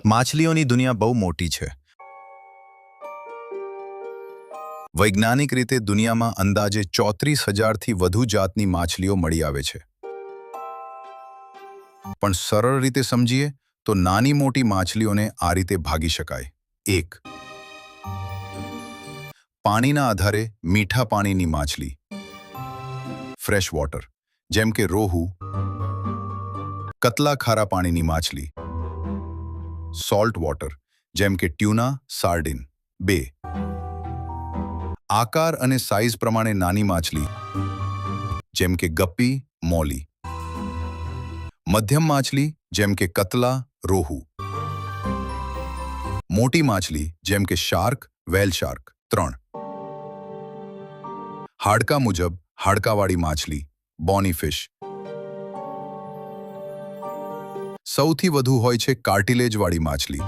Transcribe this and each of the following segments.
માછલીઓની દુનિયા બહુ મોટી છે. વૈજ્ઞાનિક રીતે દુનિયામાં અંદાજે 34,000થી વધુ જાતની માછલીઓ મળી આવે છે. પણ સરળ રીતે સમજીએ તો નાની મોટી માછલીઓને આ રીતે ભાગી શકાય. 1. પાણીના આધારે મીઠા પાણીની માછલી. ફ્રેશ વોટર, જેમ કે રોહુ. કતલા ખારા પાણીની માછલી. સોલ્ટ વોટર, જેમ કે ટ્યુના, સાર્ડિન. 2. આકાર અને સાઇઝ પ્રમાણે નાની માછલી, જેમ કે ગપ્પી, મોલી. મધ્યમ માછલી, જેમ કે કતલા, રોહુ. મોટી માછલી, જેમ કે શાર્ક, વ્હેલ શાર્ક. 3. હાડકા મુજબ હાડકાવાળી માછલી, બોની ફિશ. સૌથી વધુ હોય છે કાર્ટિલેજવાળી માછલી.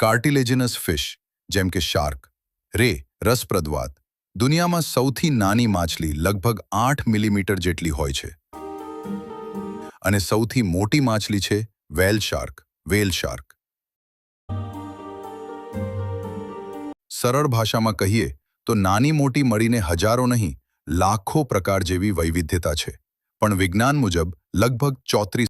કાર્ટિલેજિનસ ફિશ, જેમ કે શાર્ક. રે, રસપ્રદ વાત. દુનિયામાં સૌથી નાની માછલી લગભગ 8 મિલીમીટર જેટલી હોય છે. અને સૌથી મોટી માછલી છે વ્હેલ શાર્ક, વ્હેલ શાર્ક. સરળ ભાષામાં કહીએ તો નાની મોટી મળીને હજારો નહીં, લાખો પ્રકાર જેવી વૈવિધ્યતા છે. પણ વિજ્ઞાન મુજબ લગભગ 34